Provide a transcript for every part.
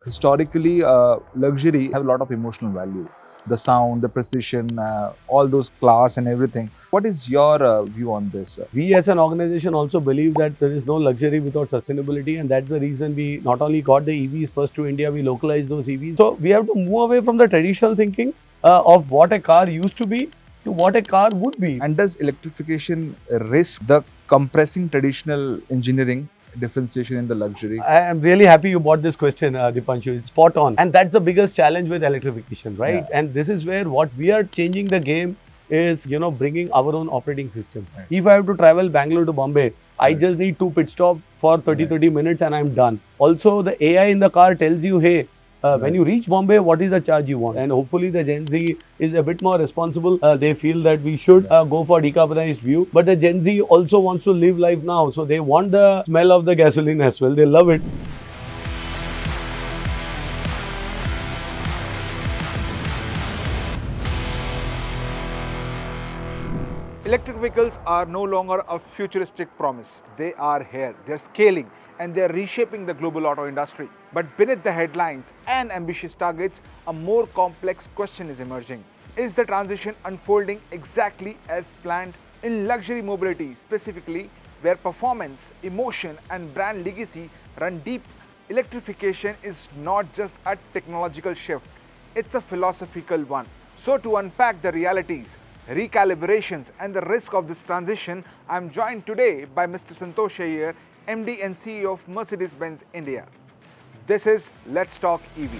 historically, luxury have a lot of emotional value. The sound, the precision, all those class and everything. What is your view on this? We as an organization also believe that there is no luxury without sustainability, and that's the reason we not only got the EVs first to India, we localized those EVs. So we have to move away from the traditional thinking of what a car used to be to what a car would be. And does electrification risk the compressing traditional engineering differentiation in the luxury? I am really happy you brought this question, Dipanshu. It's spot on. And that's the biggest challenge with electrification, right? Yeah. And this is where what we are changing the game is, bringing our own operating system. Right. If I have to travel Bangalore to Bombay, I Right. just need 2 pit stops for 30 Right. minutes and I'm done. Also, the AI in the car tells you, hey, when Right. you reach Bombay, what is the charge you want? And hopefully the Gen Z is a bit more responsible. They feel that we should go for decarbonized view. But the Gen Z also wants to live life now. So they want the smell of the gasoline as well. They love it. Electric vehicles are no longer a futuristic promise. They are here, they're scaling, and they're reshaping the global auto industry. But beneath the headlines and ambitious targets, a more complex question is emerging. Is the transition unfolding exactly as planned? In luxury mobility, specifically, where performance, emotion, and brand legacy run deep, electrification is not just a technological shift, it's a philosophical one. So, to unpack the realities, recalibrations, and the risk of this transition, I am joined today by Mr. Santosh Iyer, MD and CEO of Mercedes-Benz India. This is Let's Talk EV.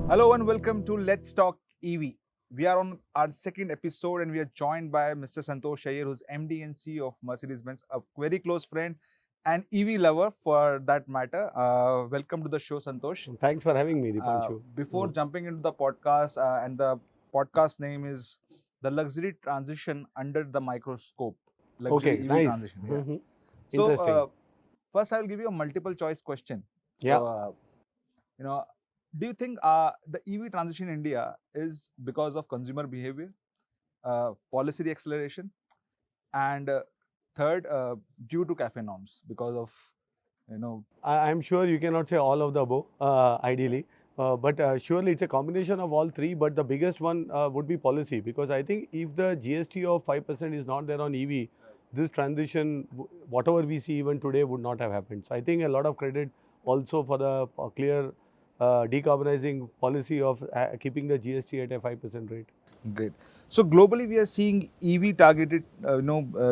Hello and welcome to Let's Talk EV. We are on our second episode and we are joined by Mr. Santosh Iyer, who's MD and CEO of Mercedes-Benz, a very close friend and EV lover for that matter. Welcome to the show, Santosh. Thanks for having me, Dipanshu. Before jumping into the podcast, and the podcast name is The Luxury Transition Under the Microscope. Luxury Okay, EV nice. transition. Yeah. Mhm. So, Interesting. first I will give you a multiple choice question. Yeah. So, you know, do you think the EV transition in India is because of consumer behavior, policy acceleration, and third, due to cafe norms because of, you know, I'm sure you cannot say all of the above, ideally. But surely it's a combination of all three. But the biggest one would be policy, because I think if the GST of 5% is not there on EV, this transition, whatever we see even today, would not have happened. So I think a lot of credit also for the clear decarbonizing policy of keeping the GST at a 5% rate. great. So globally, we are seeing EV targeted,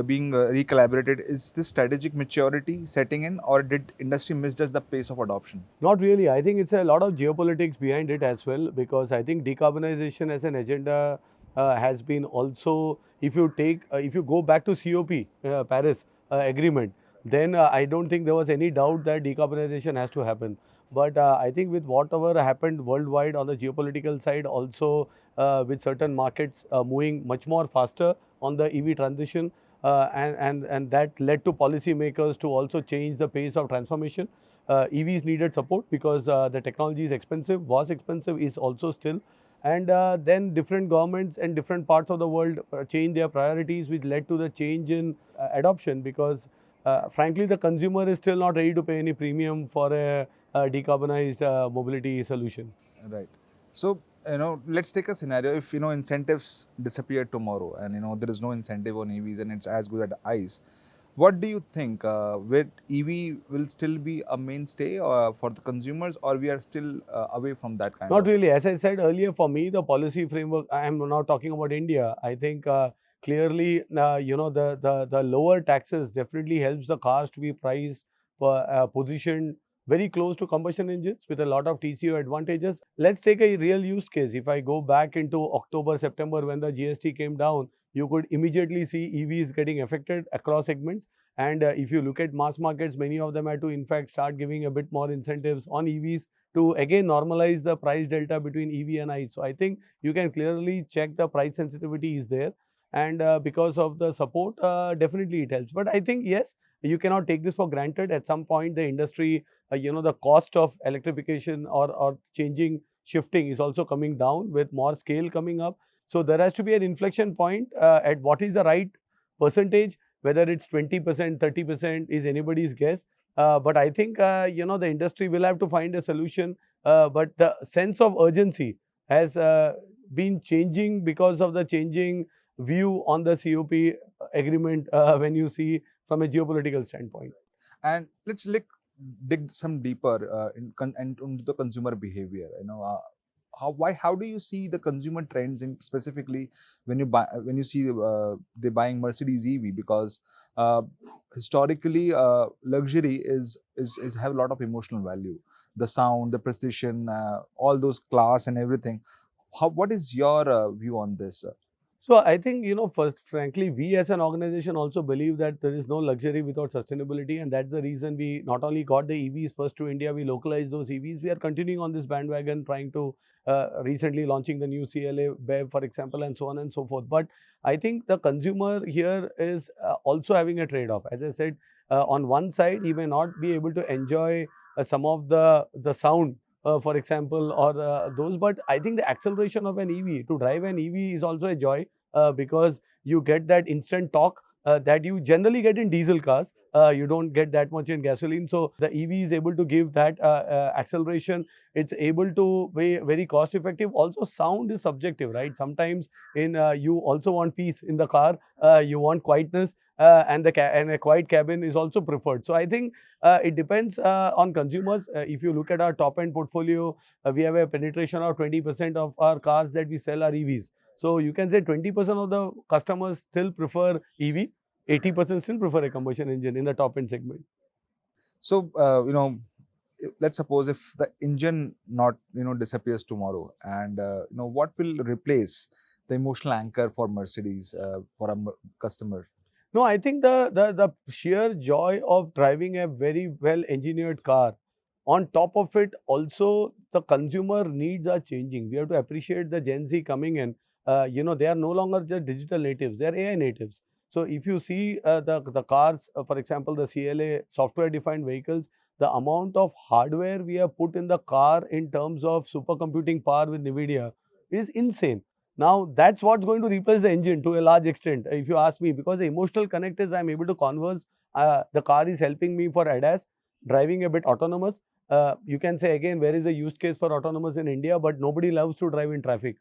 being recalibrated. Is this strategic maturity setting in, or did industry misjudge the pace of adoption? Not really. I think it's a lot of geopolitics behind it as well, because I think decarbonization as an agenda has been also, if you go back to COP, Paris agreement, then I don't think there was any doubt that decarbonization has to happen. But I think with whatever happened worldwide on the geopolitical side, also with certain markets moving much more faster on the EV transition, and that led to policymakers to also change the pace of transformation. EVs needed support because the technology is expensive, was expensive, is also still. And then different governments and different parts of the world changed their priorities, which led to the change in adoption, because frankly, the consumer is still not ready to pay any premium for a decarbonized mobility solution. Right. So, let's take a scenario. If, incentives disappear tomorrow and, there is no incentive on EVs and it's as good as ICE, what do you think? Will EV will still be a mainstay for the consumers, or we are still away from that kind Not of? really. As I said earlier, for me, the policy framework, I am now talking about India. I think clearly, the lower taxes definitely helps the cars to be priced, positioned very close to combustion engines with a lot of TCO advantages. Let's take a real use case. If I go back into October, September, when the GST came down, you could immediately see EVs getting affected across segments. And if you look at mass markets, many of them had to, in fact, start giving a bit more incentives on EVs to again normalize the price delta between EV and ICE. So I think you can clearly check the price sensitivity is there, and because of the support, definitely it helps. But I think yes, you cannot take this for granted. At some point, the industry, the cost of electrification or changing, shifting is also coming down with more scale coming up. So there has to be an inflection point at what is the right percentage, whether it's 20%, 30% is anybody's guess. But I think, the industry will have to find a solution. But the sense of urgency has been changing because of the changing view on the COP agreement when you see from a geopolitical standpoint. And let's dig some deeper and into the consumer behavior. How do you see the consumer trends in specifically when you buy when you see they buying Mercedes EV? Because uh, historically luxury is have a lot of emotional value, the sound, the precision, all those class and everything. What is your view on this? So I think, first, frankly, we as an organization also believe that there is no luxury without sustainability, and that's the reason we not only got the EVs first to India, we localized those EVs. We are continuing on this bandwagon, trying to recently launching the new CLA BEV, for example, and so on and so forth. But I think the consumer here is also having a trade-off. As I said, on one side, he may not be able to enjoy some of the sound, for example, or those. But I think the acceleration of an EV, to drive an EV is also a joy, because you get that instant torque that you generally get in diesel cars. You don't get that much in gasoline. So the EV is able to give that acceleration. It's able to be very cost effective. Also, sound is subjective, right? Sometimes in you also want peace in the car. You want quietness. And a quiet cabin is also preferred. So I think it depends on consumers. If you look at our top end portfolio, we have a penetration of 20% of our cars that we sell are EVs. So you can say 20% of the customers still prefer EV, 80% still prefer a combustion engine in the top end segment. So let's suppose if the engine not disappears tomorrow, and what will replace the emotional anchor for Mercedes for a customer? No, I think the sheer joy of driving a very well engineered car. On top of it, also the consumer needs are changing. We have to appreciate the Gen Z coming in. They are no longer just digital natives; they are AI natives. So if you see the cars, for example, the CLA software defined vehicles, the amount of hardware we have put in the car in terms of supercomputing power with NVIDIA is insane. Now that's what's going to replace the engine to a large extent, if you ask me, because the emotional connect is I'm able to converse. The car is helping me for ADAS, driving a bit autonomous. You can say again, where is the use case for autonomous in India? But nobody loves to drive in traffic,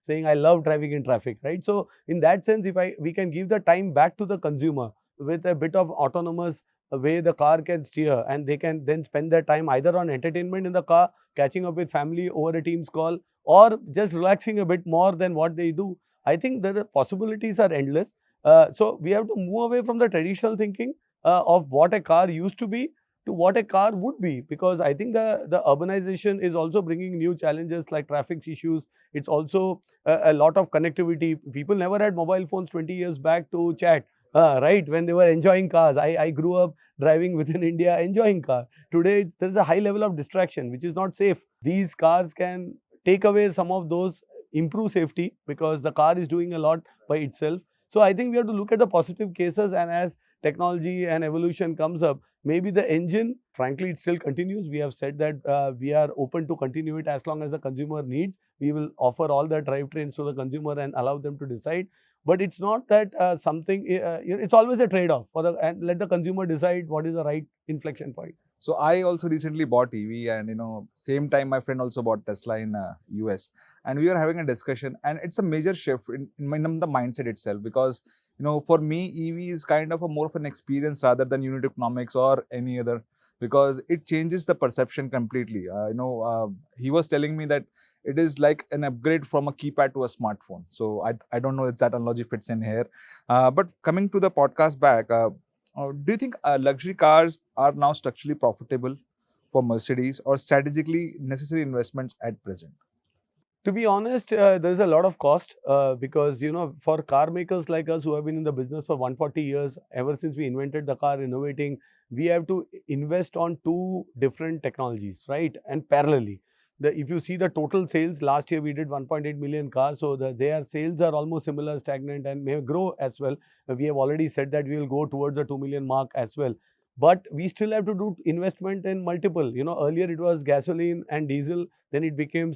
saying I love driving in traffic, right? So in that sense, if we can give the time back to the consumer with a bit of autonomous way the car can steer, and they can then spend their time either on entertainment in the car, catching up with family over a Teams call, or just relaxing a bit more than what they do. I think the possibilities are endless. So we have to move away from the traditional thinking of what a car used to be to what a car would be, because I think the urbanization is also bringing new challenges like traffic issues. It's also a lot of connectivity. People never had mobile phones 20 years back to chat, right, when they were enjoying cars. I grew up driving within India, enjoying car. Today there's a high level of distraction which is not safe. These cars can take away some of those, improve safety, because the car is doing a lot by itself. So I think we have to look at the positive cases, and as technology and evolution comes up, maybe the engine, frankly, it still continues. We have said that we are open to continue it as long as the consumer needs. We will offer all the drivetrains to the consumer and allow them to decide. But it's not that something, it's always a trade-off and let the consumer decide what is the right inflection point. So I also recently bought EV, and same time my friend also bought Tesla in US, and we were having a discussion, and it's a major shift in the mindset itself, because for me EV is kind of a more of an experience rather than unit economics or any other, because it changes the perception completely. He was telling me that it is like an upgrade from a keypad to a smartphone. So I don't know if that analogy fits in here. But coming to the podcast back. Do you think luxury cars are now structurally profitable for Mercedes, or strategically necessary investments at present? To be honest, there's a lot of cost, because for car makers like us who have been in the business for 140 years, ever since we invented the car, innovating, we have to invest on two different technologies, right? And parallelly, if you see the total sales last year, we did 1.8 million cars, so their sales are almost similar, stagnant, and may grow as well. We have already said that we will go towards the 2 million mark as well. But we still have to do investment in multiple. Earlier it was gasoline and diesel, then it became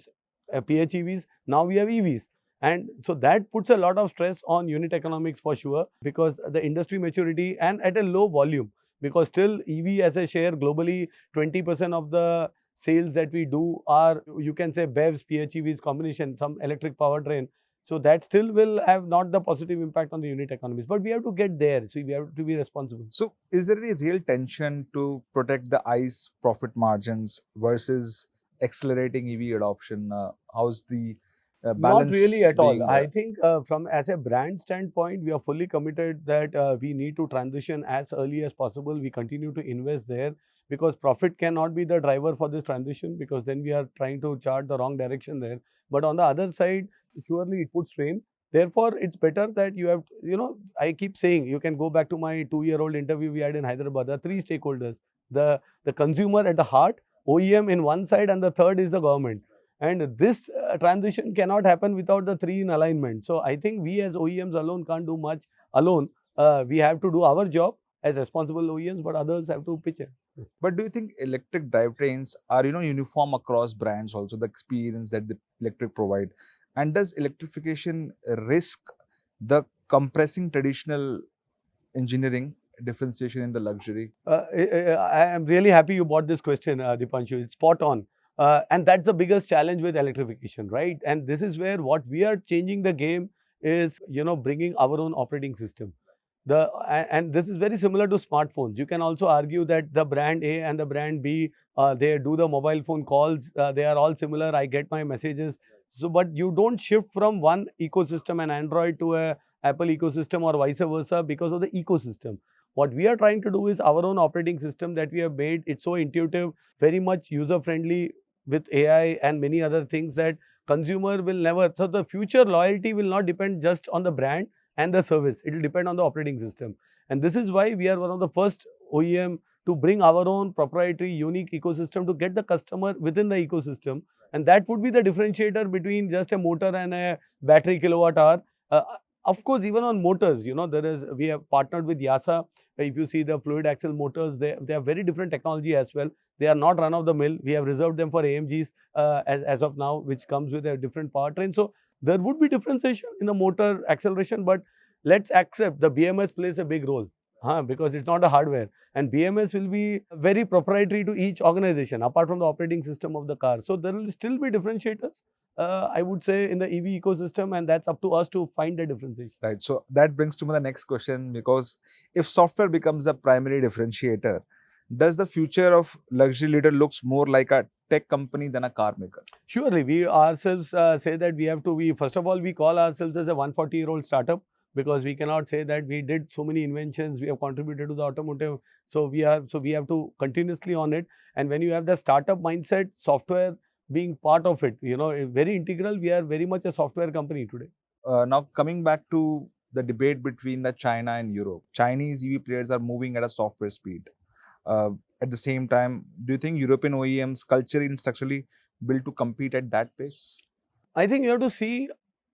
PHEVs. Now we have EVs. And so that puts a lot of stress on unit economics for sure, because the industry maturity and at a low volume, because still EV as a share globally, 20% of the sales that we do are, you can say, BEVs, PHEVs combination, some electric powertrain. So that still will have not the positive impact on the unit economics, but we have to get there. So we have to be responsible. So, is there any real tension to protect the ICE profit margins versus accelerating EV adoption? How's the Not really balance at all. being? I think from as a brand standpoint, we are fully committed that we need to transition as early as possible. We continue to invest there, because profit cannot be the driver for this transition, because then we are trying to chart the wrong direction there. But on the other side, surely it puts strain. Therefore, it's better that you have, I keep saying, you can go back to my 2-year-old interview we had in Hyderabad. There are three stakeholders: the consumer at the heart, OEM in one side, and the third is the government. And this transition cannot happen without the three in alignment. So I think we as OEMs alone can't do much alone. We have to do our job as responsible OEMs, but others have to pitch in. But do you think electric drivetrains are uniform across brands? Also, the experience that the electric provide, and does electrification risk the compressing traditional engineering differentiation in the luxury? I am really happy you brought this question, Dipanshu. It's spot on. And that's the biggest challenge with electrification, right? And this is where what we are changing the game is, bringing our own operating system. And this is very similar to smartphones. You can also argue that the brand A and the brand B, they do the mobile phone calls. They are all similar. I get my messages. So, but you don't shift from one ecosystem, an Android, to a Apple ecosystem, or vice versa, because of the ecosystem. What we are trying to do is our own operating system that we have made. It's so intuitive, very much user friendly, with AI and many other things, that consumer will never. So the future loyalty will not depend just on the brand and the service. It will depend on the operating system. And this is why we are one of the first OEM to bring our own proprietary unique ecosystem to get the customer within the ecosystem. And that would be the differentiator between just a motor and a battery kilowatt hour. Of course, even on motors, we have partnered with Yasa. If you see the fluid axle motors, they have very different technology as well. They are not run of the mill. We have reserved them for AMGs as of now, which comes with a different powertrain. So there would be differentiation in the motor acceleration, but let's accept the BMS plays a big role, because it's not a hardware. And BMS will be very proprietary to each organization, apart from the operating system of the car. So there will still be differentiators, I would say, in the EV ecosystem, and that's up to us to find the differentiation. Right. So that brings to me the next question, because if software becomes the primary differentiator, does the future of luxury leader looks more like a tech company than a car maker? Surely, we ourselves say that we have to be, first of all, we call ourselves as a 140-year-old startup, because we cannot say that we did so many inventions, we have contributed to the automotive. So we have to continuously on it. And when you have the startup mindset, software being part of it, very integral, we are very much a software company today. Now coming back to the debate between the China and Europe, Chinese EV players are moving at a software speed. At the same time, do you think European OEMs culturally and structurally built to compete at that pace? I think you have to see,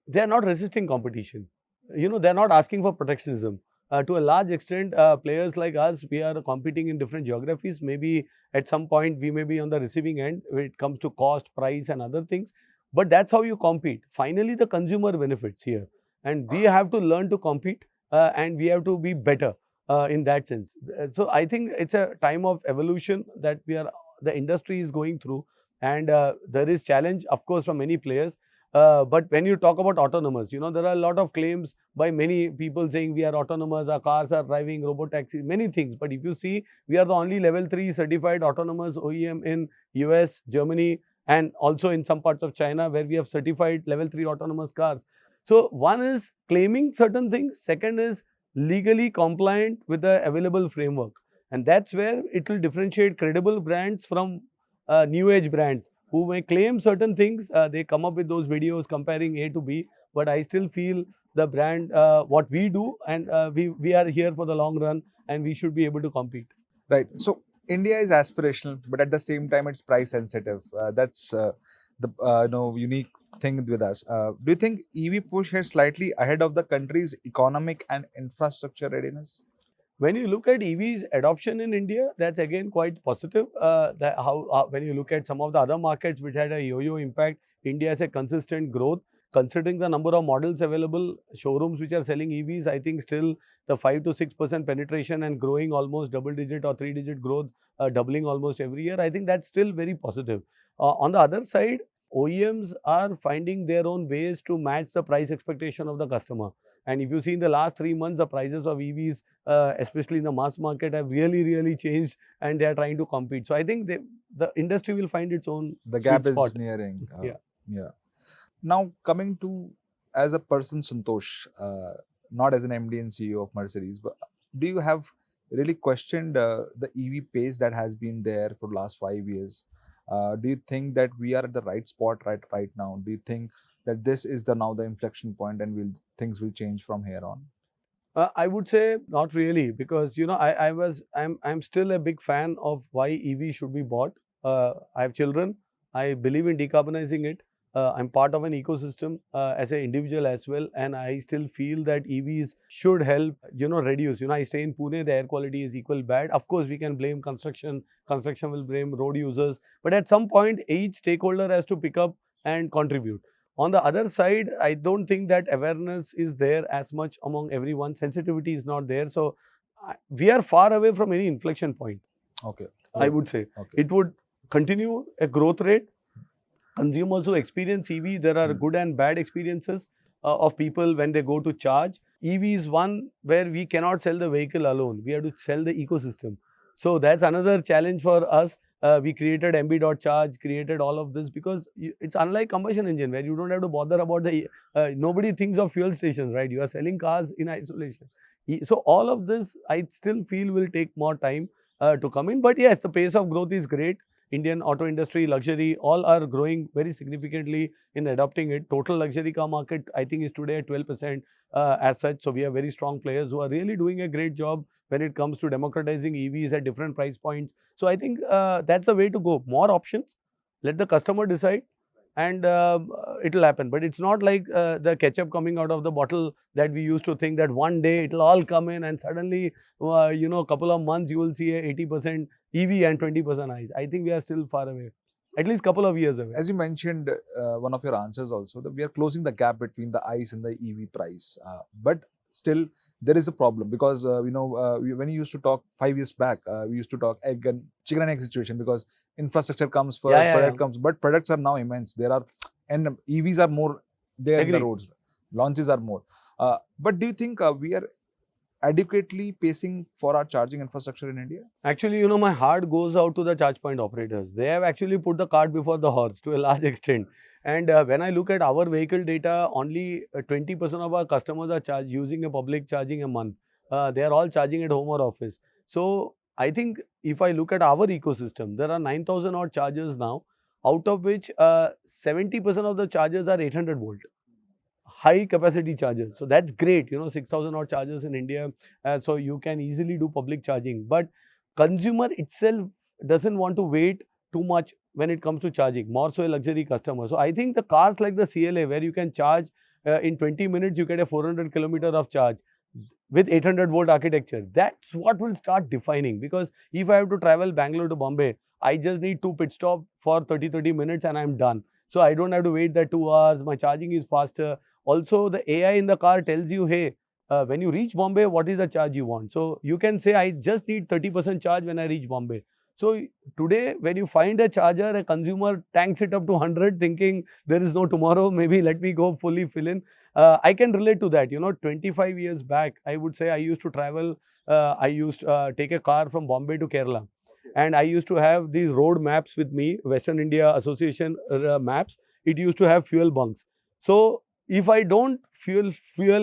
they are not resisting competition. They're not asking for protectionism. To a large extent, players like us, we are competing in different geographies. Maybe at some point we may be on the receiving end when it comes to cost, price, and other things. But that's how you compete. Finally, the consumer benefits here, and we have to learn to compete, and we have to be better in that sense. So I think it's a time of evolution that the industry is going through, and there is challenge, of course, from many players. But when you talk about autonomous, there are a lot of claims by many people saying we are autonomous, our cars are driving, robot taxis, many things. But if you see, we are the only level 3 certified autonomous OEM in US, Germany, and also in some parts of China, where we have certified level 3 autonomous cars. So one is claiming certain things. Second is legally compliant with the available framework. And that's where it will differentiate credible brands from new age brands who may claim certain things. They come up with those videos comparing A to B, but I still feel the brand, what we do, and we are here for the long run, and we should be able to compete. Right. So India is aspirational, but at the same time, it's price sensitive. That's the unique thing with us. Do you think EV push is slightly ahead of the country's economic and infrastructure readiness? When you look at EVs adoption in India, that's again quite positive. When you look at some of the other markets which had a yo-yo impact, India has a consistent growth. considering the number of models available, showrooms which are selling EVs, I think still the 5 to 6% penetration and growing almost double digit or 3-digit growth, doubling almost every year. I think that's still very positive. On the other side, OEMs are finding their own ways to match the price expectation of the customer. And if you see in the last 3 months, the prices of EVs, especially in the mass market, have really changed, and they are trying to compete. So I think the industry will find its own The sweet gap is spot. nearing. Yeah. Yeah. Now, coming to as a person, Santosh, not as an MD and CEO of Mercedes, but do you have really questioned the EV pace that has been there for the last 5 years? Do you think that we are at the right spot right now? Do you think that this is now the inflection point and things will change from here on? I would say not really, because I'm still a big fan of why EV should be bought. I have children. I believe in decarbonizing it. I'm part of an ecosystem as an individual as well, and I still feel that EVs should help, reduce. I stay in Pune. The air quality is equal bad. Of course, we can blame construction. Construction will blame road users, but at some point, each stakeholder has to pick up and contribute. On the other side, I don't think that awareness is there as much among everyone. Sensitivity is not there. So we are far away from any inflection point. Okay. I would say it would continue a growth rate. Consumers who experience EV, there are good and bad experiences of people when they go to charge. EV is one where we cannot sell the vehicle alone. We have to sell the ecosystem. So that's another challenge for us. We created MB.charge, created all of this because it's unlike combustion engine where you don't have to bother about nobody thinks of fuel stations, right? You are selling cars in isolation. So all of this, I still feel will take more time to come in. But yes, the pace of growth is great. Indian auto industry, luxury, all are growing very significantly in adopting it. Total luxury car market, I think, is today at 12% as such. So we have very strong players who are really doing a great job when it comes to democratizing EVs at different price points. So I think that's the way to go. More options, let the customer decide, and it will happen. But it's not like the ketchup coming out of the bottle that we used to think that one day it will all come in and suddenly, a couple of months you will see a 80% EV and 20% ICE. I think we are still far away, at least couple of years away. As you mentioned, one of your answers also, that we are closing the gap between the ICE and the EV price. But still, there is a problem because, when you used to talk 5 years back, we used to talk chicken and egg situation because infrastructure comes first, product comes, but products are now immense. And EVs are more there in the roads. Launches are more. But do you think we are adequately pacing for our charging infrastructure in India? Actually, my heart goes out to the charge point operators. They have actually put the cart before the horse to a large extent. And when I look at our vehicle data, only 20% of our customers are using a public charging a month. They are all charging at home or office. So I think if I look at our ecosystem, there are 9,000 odd chargers now, out of which 70% of the chargers are 800 volt. High capacity chargers. So that's great, 6,000 odd chargers in India. So you can easily do public charging. But consumer itself doesn't want to wait too much when it comes to charging, more so a luxury customer. So I think the cars like the CLA, where you can charge in 20 minutes, you get a 400 kilometer of charge with 800 volt architecture. That's what will start defining, because if I have to travel Bangalore to Bombay, I just need 2 pit stop for 30 minutes and I'm done. So I don't have to wait that 2 hours. My charging is faster. Also, the AI in the car tells you, hey, when you reach Bombay, what is the charge you want? So you can say, I just need 30% charge when I reach Bombay. So today, when you find a charger, a consumer tanks it up to 100 thinking there is no tomorrow, maybe let me go fully fill in. I can relate to that. 25 years back, I would say I used to travel, I used to take a car from Bombay to Kerala. And I used to have these road maps with me, Western India Association maps. It used to have fuel bunks. So if I don't fuel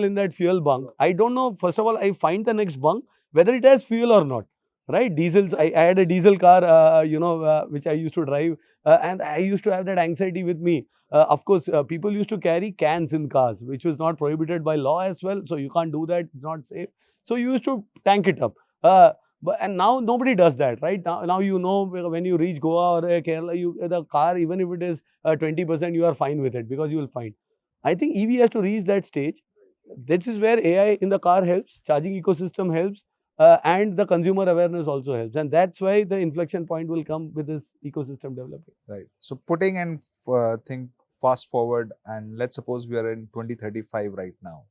in that fuel bunk, I don't know, first of all, I find the next bunk, whether it has fuel or not. Right? Diesels, I had a diesel car, which I used to drive. And I used to have that anxiety with me. Of course, people used to carry cans in cars, which was not prohibited by law as well. So you can't do that, it's not safe. So you used to tank it up. And now nobody does that, right? Now when you reach Goa or Kerala, the car, even if it is 20%, you are fine with it because you will find. I think EV has to reach that stage. This is where AI in the car helps, charging ecosystem helps, and the consumer awareness also helps. And that's why the inflection point will come with this ecosystem developing. Right. So putting and fast forward and let's suppose we are in 2035 right now,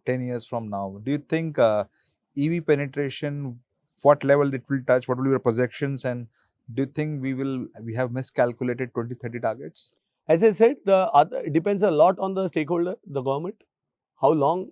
10 years from now, do you think EV penetration, what level it will touch, what will be your projections, and do you think we have miscalculated 2030 targets? As I said, it depends a lot on the stakeholder, the government. How long?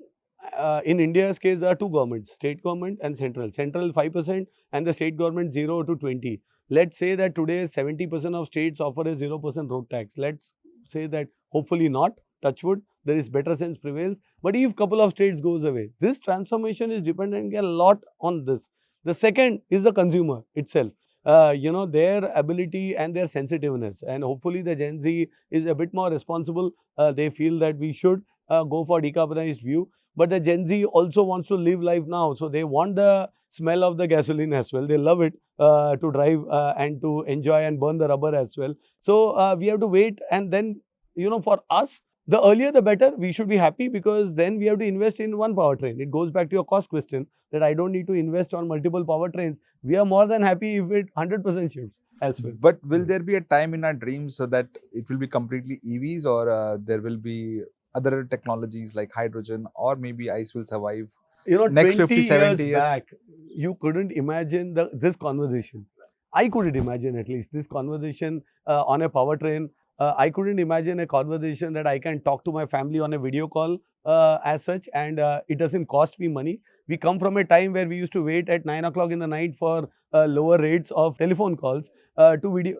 In India's case, there are two governments, state government and central. Central 5% and the state government 0 to 20. Let's say that today 70% of states offer a 0% road tax. Let's say that hopefully not, touch wood, there is better sense prevails. But if couple of states goes away, this transformation is dependent a lot on this. The second is the consumer itself. Their ability and their sensitiveness. And hopefully the Gen Z is a bit more responsible. They feel that we should go for decarbonized view. But the Gen Z also wants to live life now. So they want the smell of the gasoline as well. They love it to drive and to enjoy and burn the rubber as well. So we have to wait. And then, for us, the earlier the better. We should be happy because then we have to invest in one powertrain. It goes back to your cost question that I don't need to invest on multiple powertrains. We are more than happy if it 100% shifts as well. But will there be a time in our dreams so that it will be completely EVs, or there will be other technologies like hydrogen, or maybe ICE will survive? Next 20 50, 70 years years. back, you couldn't imagine this conversation. I couldn't imagine at least this conversation on a powertrain. I couldn't imagine a conversation that I can talk to my family on a video call as such, and it doesn't cost me money. We come from a time where we used to wait at 9 o'clock in the night for lower rates of telephone calls to video.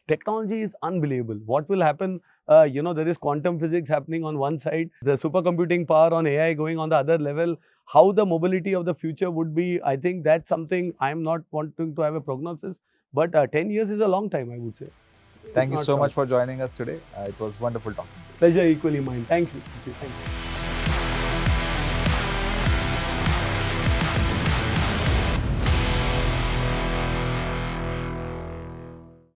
Technology is unbelievable. What will happen? There is quantum physics happening on one side, the supercomputing power on AI going on the other level. How the mobility of the future would be, I think that's something I'm not wanting to have a prognosis. But 10 years is a long time, I would say. Thank you so much for joining us today. It was wonderful talking to you. Pleasure equally mine. Thank you. Thank you.